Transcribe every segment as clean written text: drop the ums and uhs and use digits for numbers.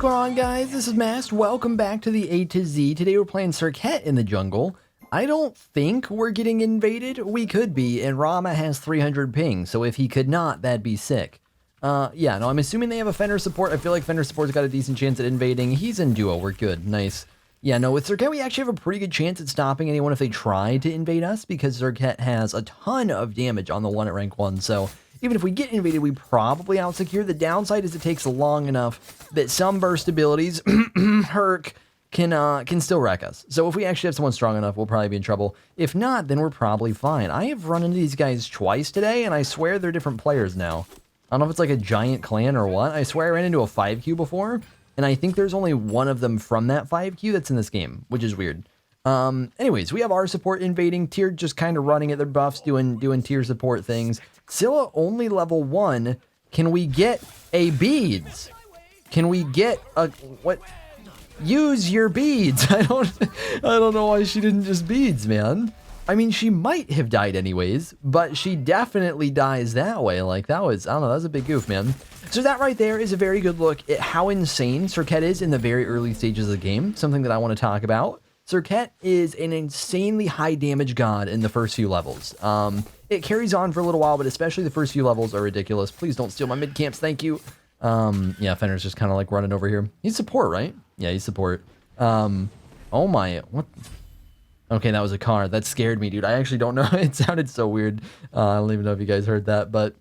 going on, guys? This is Mast. Welcome back to the A to Z. Today we're playing Serket in the jungle. I don't think we're getting invaded. We could be, and Rama has 300 ping, so if he could not, that'd be sick. Yeah, no, I'm assuming they have a Fender support. I feel like Fender support's got a decent chance at invading. He's in duo. We're good. Nice. Yeah, no, with Serket, we actually have a pretty good chance at stopping anyone if they try to invade us, because Serket has a ton of damage on the one at rank 1, so even if we get invaded, we probably out-secure. The downside is it takes long enough that some burst abilities, Herc, can still wreck us. So if we actually have someone strong enough, we'll probably be in trouble. If not, then we're probably fine. I have run into these guys twice today, and I swear they're different players now. I don't know if it's like a giant clan or what. I swear I ran into a 5Q before, and I think there's only one of them from that 5Q that's in this game, which is weird. Anyways, we have our support invading, Tier just kind of running at their buffs, doing tier support things. Scylla only level 1. Can we get a beads? Can we get a what? Use your beads. I don't know why she didn't just beads, man. I mean, she might have died anyways, but she definitely dies that way. Like that was, I don't know, that was a big goof, man. So that right there is a very good look at how insane Serket is in the very early stages of the game. Something that I want to talk about. Serket is an insanely high damage god in the first few levels. It carries on for a little while, but especially the first few levels are ridiculous. Please don't steal my mid camps, thank you. Yeah, Fenner's just kind of like running over here. He's support, right? Yeah, he's support. Oh my, what? Okay, that was a car. That scared me, dude. I actually don't know. It sounded so weird. I don't even know if you guys heard that, but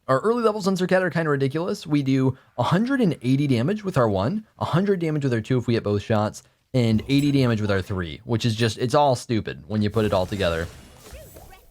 our early levels on Serket are kind of ridiculous. We do 180 damage with our 1, 100 damage with our 2 if we hit both shots, and 80 damage with our 3, which is just, it's all stupid when you put it all together.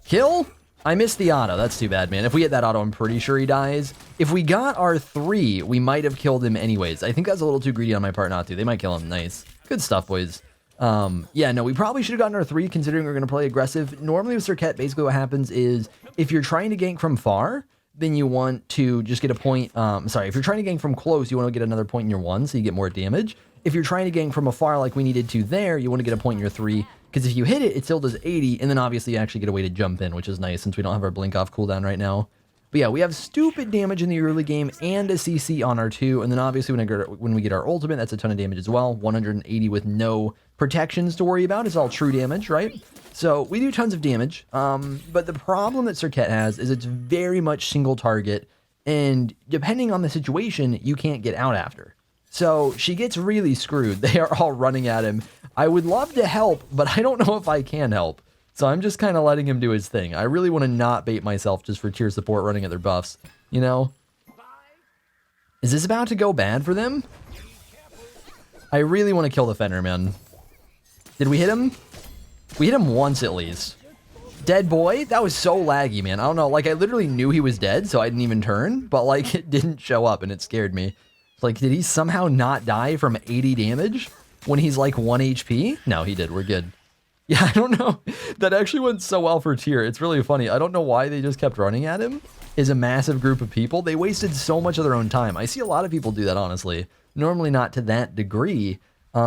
Kill? I missed the auto. That's too bad, man. If we hit that auto, I'm pretty sure he dies. If we got our 3, we might have killed him anyways. I think that's a little too greedy on my part not to. They might kill him. Nice. Good stuff, boys. Yeah, no, we probably should have gotten our 3 considering we're going to play aggressive. Normally with Serket, basically what happens is if you're trying to gank from far, then you want to just get a point. Sorry, if you're trying to gank from close, you want to get another point in your 1 so you get more damage. If you're trying to gank from afar like we needed to there, you want to get a point in your 3, because if you hit it, it still does 80, and then obviously you actually get a way to jump in, which is nice since we don't have our blink off cooldown right now. But yeah, we have stupid damage in the early game and a CC on our 2, and then obviously when we get our ultimate, that's a ton of damage as well. 180 with no protections to worry about. It's all true damage, right? So we do tons of damage, but the problem that Serket has is it's very much single target, and depending on the situation, you can't get out after. So she gets really screwed. They are all running at him. I would love to help, but I don't know if I can help. So I'm just kind of letting him do his thing. I really want to not bait myself just for tier support running at their buffs, you know? Is this about to go bad for them? I really want to kill the Fenner, man. Did we hit him? We hit him once at least. Dead boy? That was so laggy, man. I don't know. Like, I literally knew he was dead, so I didn't even turn. But, like, it didn't show up, and it scared me. Like, did he somehow not die from 80 damage when he's like 1 HP? No, he did. We're good. Yeah, I don't know. That actually went so well for tier. It's really funny. I don't know why they just kept running at him. Is a massive group of people. They wasted so much of their own time. I see a lot of people do that, honestly. Normally not to that degree. A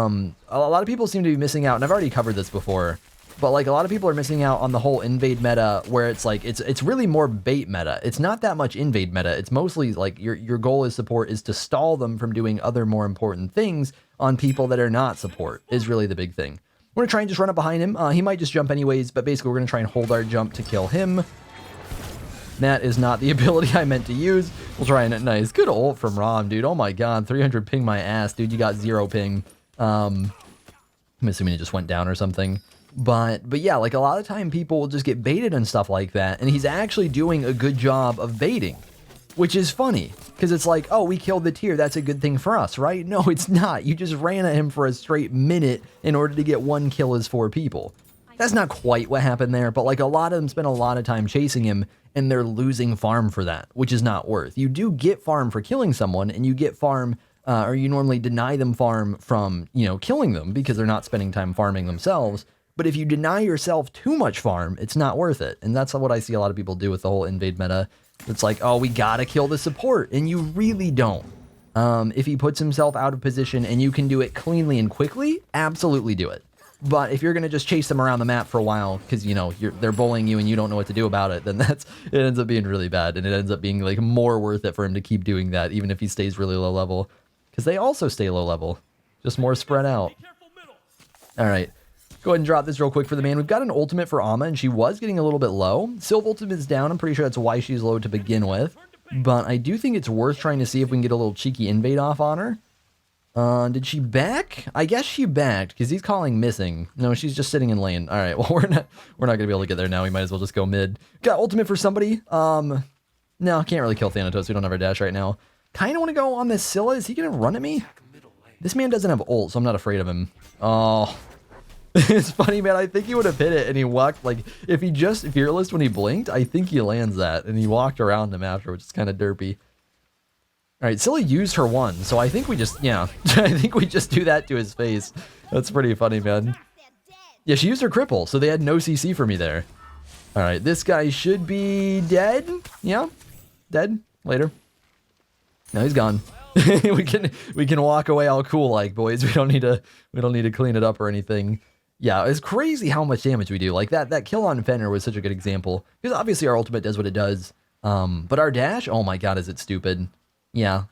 lot of people seem to be missing out, and I've already covered this before. But like a lot of people are missing out on the whole invade meta where it's like, it's really more bait meta. It's not that much invade meta. It's mostly like your goal as support is to stall them from doing other more important things on people that are not support is really the big thing. We're gonna try and just run up behind him. He might just jump anyways, but basically we're gonna try and hold our jump to kill him. That is not the ability I meant to use. We'll try and nice. Good ult from Rom, dude. Oh my god, 300 ping my ass, dude. You got 0 ping. I'm assuming it just went down or something. But yeah, like a lot of time people will just get baited and stuff like that, and he's actually doing a good job of baiting, which is funny because it's like, oh, we killed the tier, that's a good thing for us, right? No, it's not. You just ran at him for a straight minute in order to get 1 kill as 4 people. That's not quite what happened there, but like a lot of them spend a lot of time chasing him and they're losing farm for that, which is not worth. You do get farm for killing someone, and you get farm or you normally deny them farm from, you know, killing them because they're not spending time farming themselves. But if you deny yourself too much farm, it's not worth it. And that's what I see a lot of people do with the whole invade meta. It's like, oh, we gotta kill the support. And you really don't. If he puts himself out of position and you can do it cleanly and quickly, absolutely do it. But if you're going to just chase them around the map for a while because, you know, they're bullying you and you don't know what to do about it, then it ends up being really bad. And it ends up being like more worth it for him to keep doing that, even if he stays really low level. because they also stay low level, just more spread out. All right, go ahead and drop this real quick for the man. We've got an ultimate for Amma, and she was getting a little bit low. Sylve ultimate is down. I'm pretty sure that's why she's low to begin with, but I do think it's worth trying to see if we can get a little cheeky invade off on her. Did she back? I guess she backed because he's calling missing. No, she's just sitting in lane. All right, well, we're not gonna be able to get there now. We might as well just go mid. Got ultimate for somebody. No, can't really kill Thanatos. We don't have our dash right now. Kind of want to go on this Scylla. Is he gonna run at me? This man doesn't have ult, so I'm not afraid of him. Oh, it's funny, man. I think he would have hit it, and he walked like if he just fearless when he blinked. I think he lands that, and he walked around him after, which is kind of derpy. All right, Scylla used her one, so I think we just, yeah, I think we just do that to his face. That's pretty funny, man. Yeah, she used her cripple, so they had no CC for me there. All right, this guy should be dead. Yeah, dead. Later. No, he's gone. we can walk away all cool, like, boys. We don't need to clean it up or anything. Yeah, it's crazy how much damage we do. Like that kill on Fenrir was such a good example because obviously our ultimate does what it does. But our dash, oh my god, is it stupid? Yeah.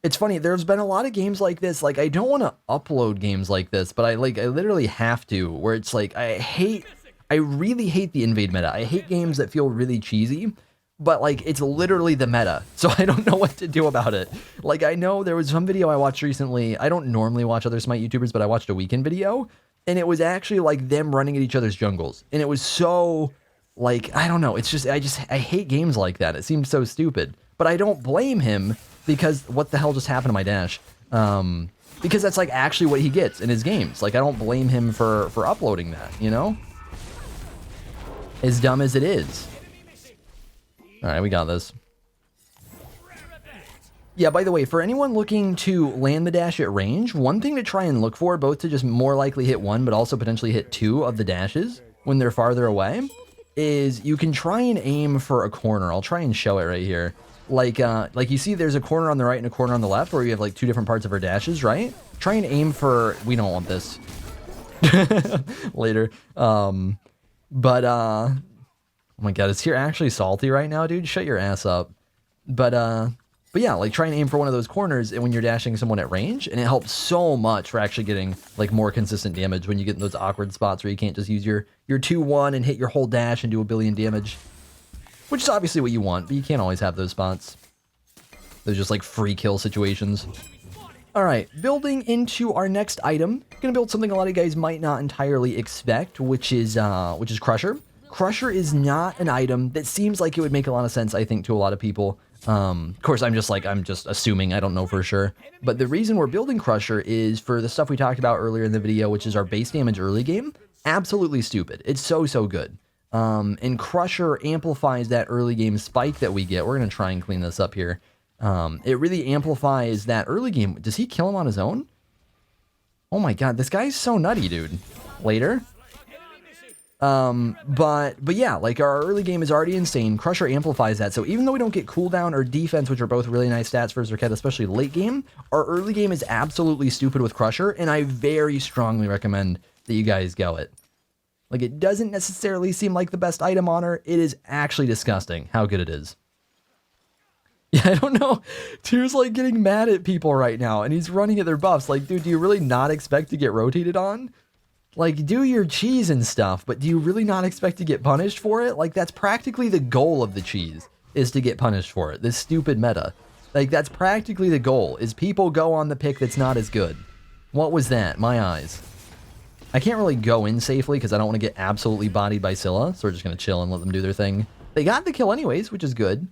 It's funny, there's been a lot of games like this. Like, I don't want to upload games like this, but I literally have to, where it's like, I really hate the invade meta. I hate games that feel really cheesy, but like, it's literally the meta. So I don't know what to do about it. Like, I know there was some video I watched recently. I don't normally watch other Smite YouTubers, but I watched a weekend video, and it was actually like them running at each other's jungles. And it was so, like, I don't know. It's just, I hate games like that. It seems so stupid. But I don't blame him because what the hell just happened to my dash? Because that's like actually what he gets in his games. Like I don't blame him for uploading that, you know? As dumb as it is. All right, we got this. Yeah, by the way, for anyone looking to land the dash at range, one thing to try and look for, both to just more likely hit one, but also potentially hit two of the dashes when they're farther away, is you can try and aim for a corner. I'll try and show it right here. Like you see there's a corner on the right and a corner on the left where you have like two different parts of our dashes, right? Try and aim for, we don't want this. Later. Oh my god, is here actually salty right now, dude? Shut your ass up. But yeah, like try and aim for one of those corners and when you're dashing someone at range, and it helps so much for actually getting like more consistent damage when you get in those awkward spots where you can't just use your 2-1 and hit your whole dash and do a billion damage. Which is obviously what you want, but you can't always have those spots. Those just like free kill situations. All right, building into our next item. Gonna build something a lot of guys might not entirely expect, which is Crusher. Crusher is not an item that seems like it would make a lot of sense, I think, to a lot of people. Of course, I'm just assuming, I don't know for sure. But the reason we're building Crusher is for the stuff we talked about earlier in the video, which is our base damage early game. Absolutely stupid. It's so good. And Crusher amplifies that early game spike that we get. We're going to try and clean this up here. It really amplifies that early game. Does he kill him on his own? Oh my god, this guy's so nutty, dude. Later. But yeah, like our early game is already insane. Crusher amplifies that. So even though we don't get cooldown or defense, which are both really nice stats for Serket, especially late game, our early game is absolutely stupid with Crusher, and I very strongly recommend that you guys go it. Like, it doesn't necessarily seem like the best item on her. It is actually disgusting how good it is. Yeah, I don't know. Tyr's like getting mad at people right now, and he's running at their buffs. Like, dude, do you really not expect to get rotated on? Like, do your cheese and stuff, but do you really not expect to get punished for it? Like, that's practically the goal of the cheese, is to get punished for it. This stupid meta. Like, that's practically the goal, is people go on the pick that's not as good. What was that? My eyes. I can't really go in safely because I don't want to get absolutely bodied by Scylla, so we're just going to chill and let them do their thing. They got the kill anyways, which is good.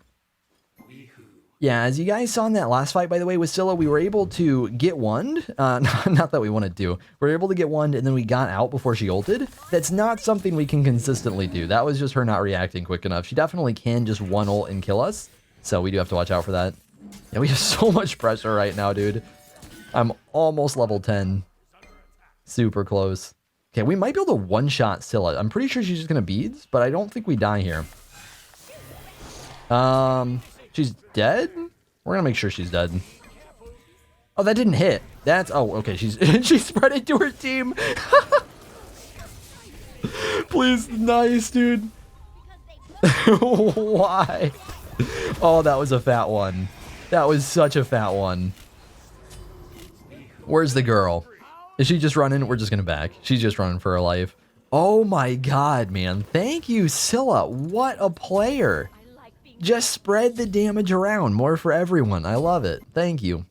Yeah, as you guys saw in that last fight, by the way, with Scylla, we were able to get one. Not that we wanted to. We were able to get one, and then we got out before she ulted. That's not something we can consistently do. That was just her not reacting quick enough. She definitely can just one ult and kill us, so we do have to watch out for that. Yeah, we have so much pressure right now, dude. I'm almost level 10. Super close. Okay, we might be able to one-shot Scylla. I'm pretty sure she's just going to beads, but I don't think we die here. She's dead? We're going to make sure she's dead. Oh, that didn't hit. That's... Oh, okay, she spread it to her team. Please, nice, dude. Why? Oh, that was a fat one. That was such a fat one. Where's the girl? Is she just running? We're just gonna back. She's just running for her life. Oh my god, man. Thank you, Scylla. What a player. Just spread the damage around. More for everyone. I love it. Thank you.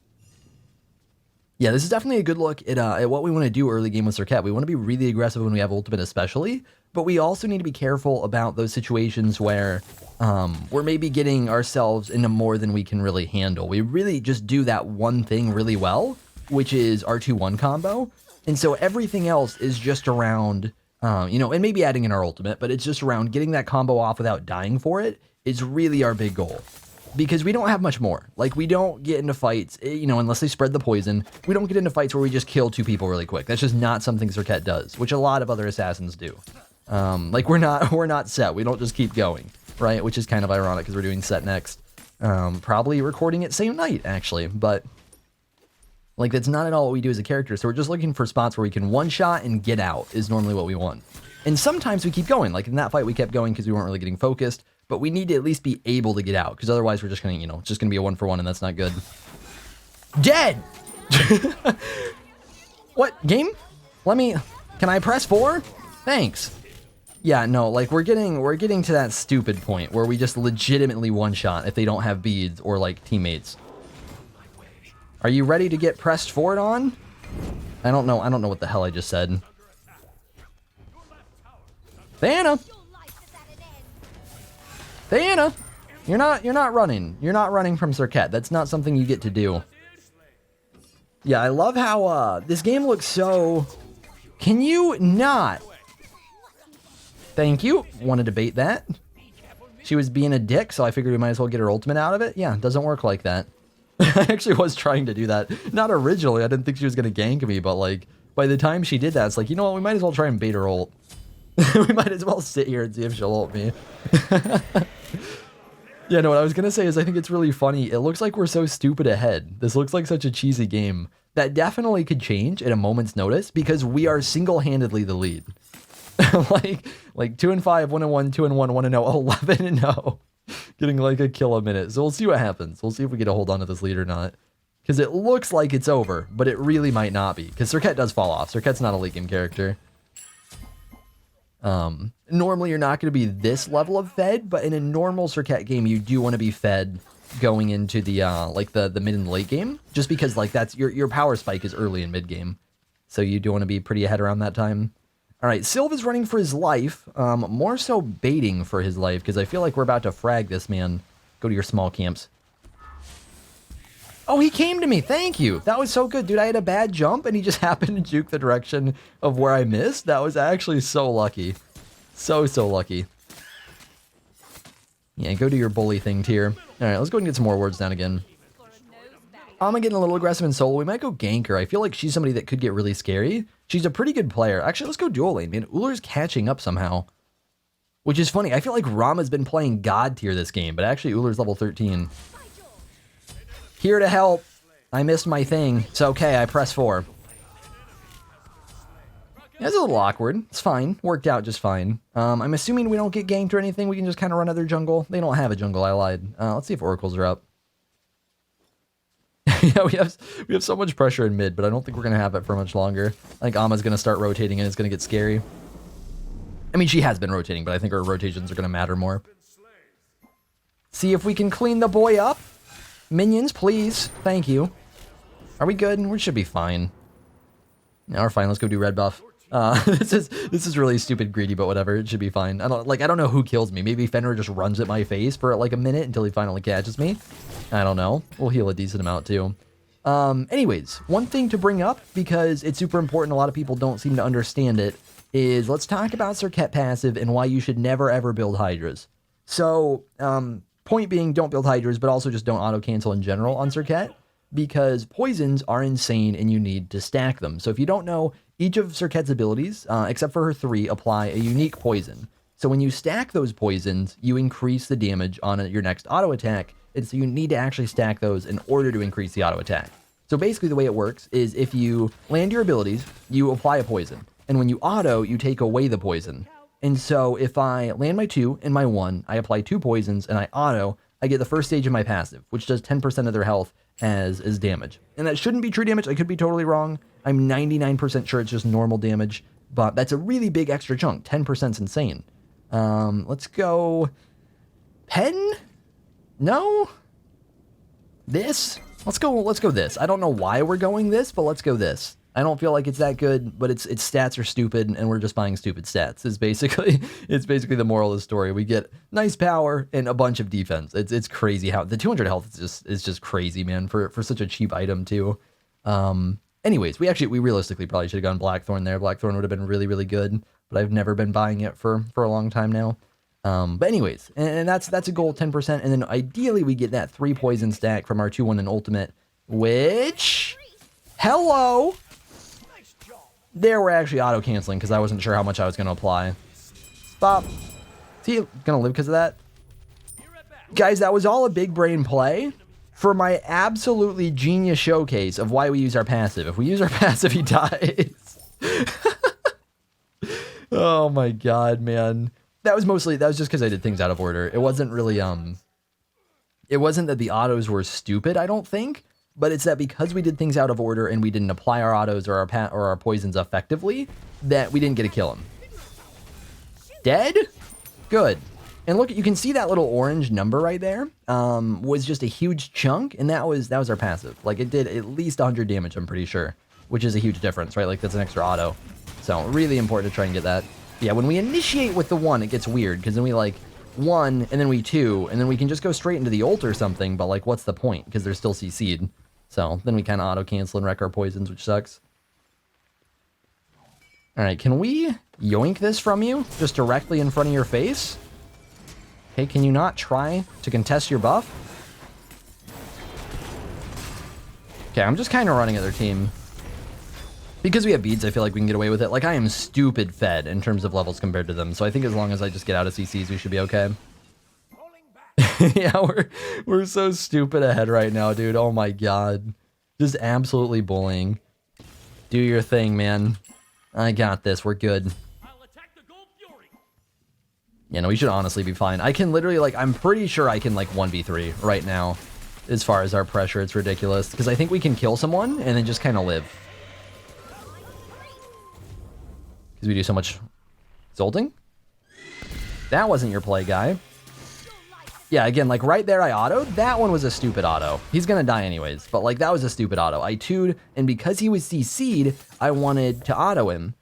Yeah, this is definitely a good look at what we want to do early game with Serket. We want to be really aggressive when we have ultimate especially, but we also need to be careful about those situations where we're maybe getting ourselves into more than we can really handle. We really just do that one thing really well, which is our 2-1 combo. And so everything else is just around, you know, and maybe adding in our ultimate, but it's just around getting that combo off without dying for it is really our big goal. Because we don't have much more. Like, we don't get into fights, you know, unless they spread the poison. We don't get into fights where we just kill 2 people really quick. That's just not something Serket does, which a lot of other assassins do. Like, we're not set. We don't just keep going, right? Which is kind of ironic because we're doing set next. Probably recording it same night, actually. But, like, that's not at all what we do as a character. So we're just looking for spots where we can one-shot and get out is normally what we want. And sometimes we keep going. Like, in that fight, we kept going because we weren't really getting focused. But we need to at least be able to get out, because otherwise we're just going to, you know, it's just going to be a 1-for-1, and that's not good. Dead! What? Game? Can I press 4? Thanks. Yeah, no, like, we're getting to that stupid point where we just legitimately one-shot if they don't have beads or, like, teammates. Are you ready to get pressed forward on? I don't know what the hell I just said. Diana! Diana, you're not running. You're not running from Serket. That's not something you get to do. Yeah, I love how this game looks so... Can you not? Thank you. Wanted to bait that. She was being a dick, so I figured we might as well get her ultimate out of it. Yeah, it doesn't work like that. I actually was trying to do that. Not originally. I didn't think she was going to gank me, but like by the time she did that, it's like, you know what? We might as well try and bait her ult. We might as well sit here and see if she'll ult me. Yeah, no, what I was going to say is I think it's really funny. It looks like we're so stupid ahead. This looks like such a cheesy game. That definitely could change at a moment's notice because we are single-handedly the lead. like 2-5, 1-1, 2-1, 1-0, 11-0. Getting like a kill a minute. So we'll see what happens. We'll see if we get a hold on to this lead or not. Because it looks like it's over, but it really might not be. Because Serket does fall off. Serket's not a late game character. Normally you're not going to be this level of fed, but in a normal Serket game, you do want to be fed going into the, like the mid and late game, just because like that's your power spike is early in mid game. So you do want to be pretty ahead around that time. All right. Sylva's running for his life, more so baiting for his life. Cause I feel like we're about to frag this man. Go to your small camps. Oh, he came to me. Thank you. That was so good, dude. I had a bad jump and he just happened to juke the direction of where I missed. That was actually so lucky. So lucky. Yeah, go do your bully thing, Tier. All right, let's go and get some more words down again. I'm getting a little aggressive in solo. We might go gank her. I feel like she's somebody that could get really scary. She's a pretty good player. Actually, let's go dual lane, man. Ullr's catching up somehow. Which is funny. I feel like Rama's been playing God tier this game, but actually Ullr's level 13. Here to help. I missed my thing. It's okay, I press 4. Yeah, it's a little awkward. It's fine. Worked out just fine. I'm assuming we don't get ganked or anything. We can just kind of run other jungle. They don't have a jungle. I lied. Let's see if oracles are up. Yeah, we have so much pressure in mid, but I don't think we're going to have it for much longer. I think Ama's going to start rotating and it's going to get scary. I mean, she has been rotating, but I think her rotations are going to matter more. See if we can clean the boy up. Minions, please. Thank you. Are we good? We should be fine. No, we're fine. Let's go do red buff. This is really stupid greedy, but whatever. It should be fine. I don't know who kills me. Maybe Fenrir just runs at my face for like a minute until he finally catches me. I don't know. We'll heal a decent amount too. Anyways, one thing to bring up because it's super important. A lot of people don't seem to understand it. Is let's talk about Serket passive and why you should never ever build Hydras. So, point being, don't build Hydras, but also just don't auto cancel in general on Serket because poisons are insane and you need to stack them. So if you don't know, each of Serket's abilities, except for her 3, apply a unique poison. So when you stack those poisons, you increase the damage on your next auto attack, and so you need to actually stack those in order to increase the auto attack. So basically the way it works is if you land your abilities, you apply a poison, and when you auto, you take away the poison. And so if I land my 2 and my 1, I apply 2 poisons, and I auto, I get the first stage of my passive, which does 10% of their health, as damage. And that shouldn't be true damage. I could be totally wrong. I'm 99% sure it's just normal damage, but that's a really big extra chunk. 10% is insane. Let's go pen? No? This? Let's go this. I don't know why we're going this, but let's go this. I don't feel like it's that good, but its stats are stupid, and we're just buying stupid stats. It's basically the moral of the story. We get nice power and a bunch of defense. It's crazy how the 200 health is just crazy, man, for such a cheap item too. Anyways, we realistically probably should have gone Blackthorn there. Blackthorn would have been really, really good, but I've never been buying it for a long time now. But anyways, and that's a goal, 10%, and then ideally we get that 3 poison stack from our 2-1 and ultimate, which, hello. There we're actually auto-canceling because I wasn't sure how much I was going to apply. Stop. Is he going to live because of that? Guys, that was all a big brain play for my absolutely genius showcase of why we use our passive. If we use our passive, he dies. Oh my god, man. That was just because I did things out of order. It wasn't really, it wasn't that the autos were stupid, I don't think. But it's that because we did things out of order and we didn't apply our autos or our poisons effectively, that we didn't get to kill him. Dead? Good. And look, you can see that little orange number right there was just a huge chunk, and that was our passive. Like, it did at least 100 damage, I'm pretty sure, which is a huge difference, right? Like, that's an extra auto. So, really important to try and get that. Yeah, when we initiate with the 1, it gets weird, because then we, like, 1, and then we 2, and then we can just go straight into the ult or something, but, like, what's the point? Because they're still CC'd. So, then we kind of auto-cancel and wreck our poisons, which sucks. Alright, can we yoink this from you? Just directly in front of your face? Okay, can you not try to contest your buff? Okay, I'm just kind of running at their team. Because we have beads, I feel like we can get away with it. Like, I am stupid fed in terms of levels compared to them. So I think as long as I just get out of CCs, we should be okay. Yeah, we're so stupid ahead right now, dude. Oh my god. Just absolutely bullying. Do your thing, man. I got this. We're good. Yeah, no, we should honestly be fine. I can literally, like, I'm pretty sure I can, like, 1v3 right now. As far as our pressure, it's ridiculous. Because I think we can kill someone and then just kind of live. Because we do so much zolting. That wasn't your play, guy. Yeah, again, like, right there I autoed. That one was a stupid auto. He's gonna die anyways. But, like, that was a stupid auto. I 2'd, and because he was CC'd, I wanted to auto him.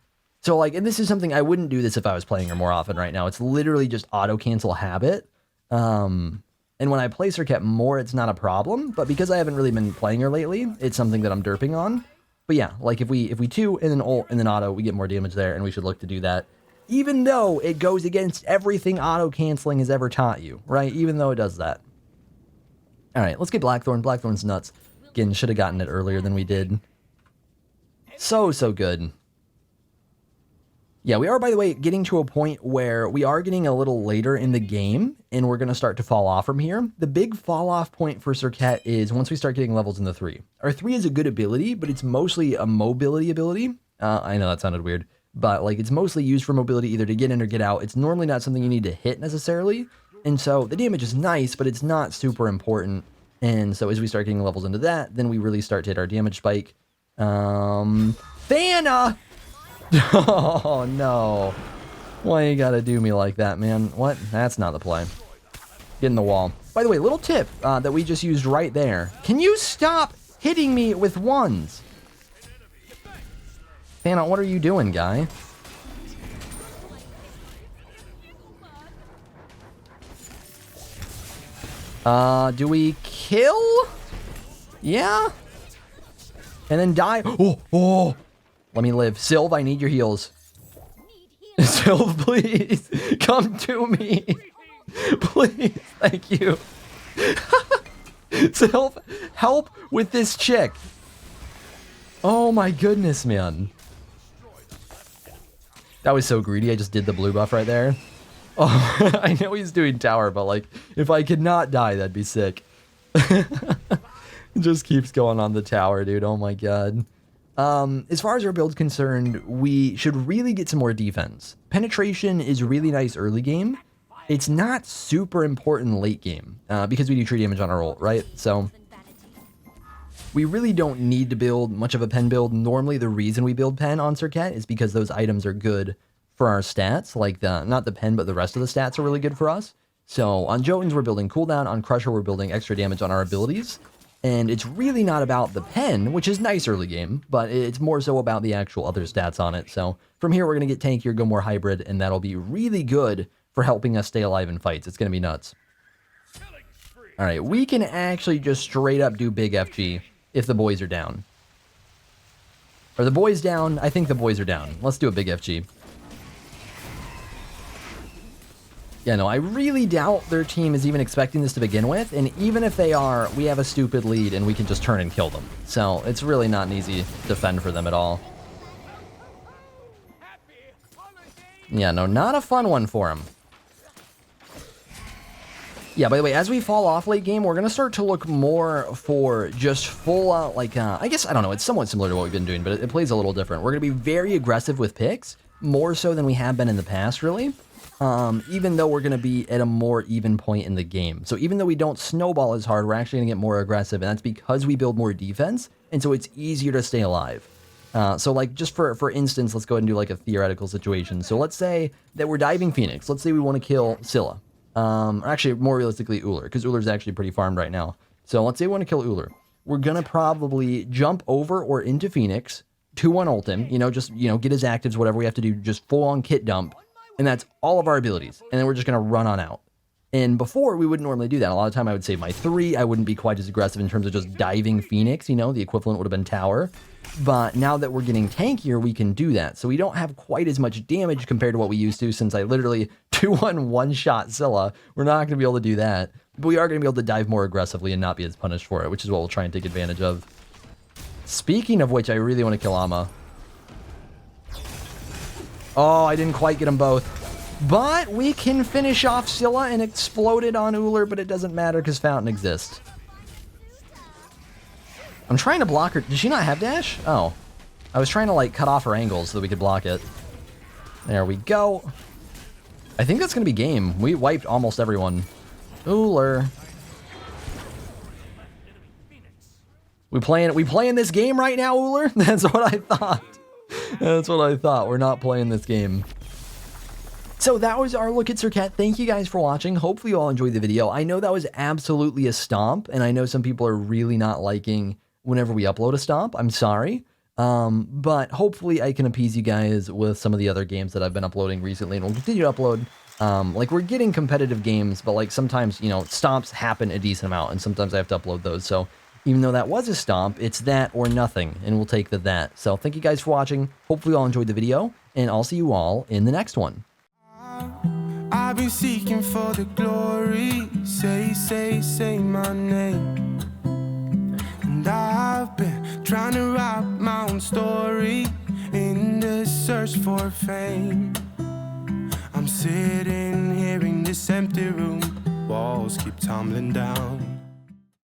So, like, and this is something I wouldn't do this if I was playing her more often right now. It's literally just auto-cancel habit. And when I play Serket more, it's not a problem. But because I haven't really been playing her lately, it's something that I'm derping on. But yeah, like, if we 2 and then ult and then auto, we get more damage there, and we should look to do that. Even though it goes against everything auto-canceling has ever taught you, right? Even though it does that. Alright, let's get Blackthorn. Blackthorn's nuts. Again, should have gotten it earlier than we did. So good. Yeah, we are, by the way, getting to a point where we are getting a little later in the game, and we're going to start to fall off from here. The big fall-off point for Serket is once we start getting levels in the 3. Our 3 is a good ability, but it's mostly a mobility ability. I know that sounded weird. But, like, it's mostly used for mobility either to get in or get out. It's normally not something you need to hit necessarily. And so the damage is nice, but it's not super important. And so as we start getting levels into that, then we really start to hit our damage spike. Thana! Oh, no. Why you gotta do me like that, man? What? That's not the play. Get in the wall. By the way, little tip that we just used right there. Can you stop hitting me with ones? Thana, what are you doing, guy? Do we kill? Yeah? And then die? Oh! Let me live. Sylv, I need your heals. Sylv, please. Come to me. Please. Thank you. Sylv, help with this chick. Oh my goodness, man. That was so greedy. I just did the blue buff right there. Oh, I know he's doing tower, but, like, if I could not die, that'd be sick. Just keeps going on the tower, dude. Oh my god. As far as our build's concerned, we should really get some more defense. Penetration is really nice early game. It's not super important late game, because we do tree damage on our ult, right? So, We really don't need to build much of a pen build. Normally, the reason we build pen on Serket is because those items are good for our stats. Like, not the pen, but the rest of the stats are really good for us. So on Jotuns, we're building cooldown. On Crusher, we're building extra damage on our abilities. And it's really not about the pen, which is nice early game, but it's more so about the actual other stats on it. So from here, we're going to get tankier, go more hybrid, and that'll be really good for helping us stay alive in fights. It's going to be nuts. All right, we can actually just straight up do big FG if the boys are down. Are the boys down? I think the boys are down. Let's do a big FG. Yeah, no, I really doubt their team is even expecting this to begin with, and even if they are, we have a stupid lead and we can just turn and kill them. So it's really not an easy defend for them at all. Yeah, no, not a fun one for them. Yeah, by the way, as we fall off late game, we're going to start to look more for just full out, like, I guess, I don't know, it's somewhat similar to what we've been doing, but it plays a little different. We're going to be very aggressive with picks, more so than we have been in the past, really. Even though we're going to be at a more even point in the game. So even though we don't snowball as hard, we're actually going to get more aggressive, and that's because we build more defense, and so it's easier to stay alive. So like, just for instance, let's go ahead and do like a theoretical situation. So let's say that we're diving Phoenix. Let's say we want to kill Scylla. Or actually, more realistically, Uller, because Uller's actually pretty farmed right now. So let's say we want to kill Uller. We're going to probably jump over or into Phoenix, 2-1 ult him, just, get his actives, whatever we have to do, just full-on kit dump. And that's all of our abilities. And then we're just going to run on out. And before, we wouldn't normally do that. A lot of time I would save my 3. I wouldn't be quite as aggressive in terms of just diving Phoenix, the equivalent would have been Tower. But now that we're getting tankier, we can do that. So we don't have quite as much damage compared to what we used to, since I literally 2-1 one-shot Scylla. We're not going to be able to do that. But we are going to be able to dive more aggressively and not be as punished for it, which is what we'll try and take advantage of. Speaking of which, I really want to kill Amma. Oh, I didn't quite get them both. But we can finish off Scylla and explode it on Uller, but it doesn't matter because Fountain exists. I'm trying to block her. Does she not have dash? Oh. I was trying to, like, cut off her angles so that we could block it. There we go. I think that's going to be game. We wiped almost everyone. Uller. We playing this game right now, Uller? That's what I thought. That's what I thought. We're not playing this game. So that was our look at Serket. Thank you guys for watching. Hopefully you all enjoyed the video. I know that was absolutely a stomp, and I know some people are really not liking whenever we upload a stomp. I'm sorry. But hopefully I can appease you guys with some of the other games that I've been uploading recently, and we'll continue to upload. Like, we're getting competitive games, but like sometimes, stomps happen a decent amount, and sometimes I have to upload those. So even though that was a stomp, it's that or nothing, and we'll take that. So thank you guys for watching. Hopefully you all enjoyed the video, and I'll see you all in the next one. I've been seeking for the glory. Say my name. And I've been trying to write my own story in the search for fame. I'm sitting here in this empty room. Walls keep tumbling down.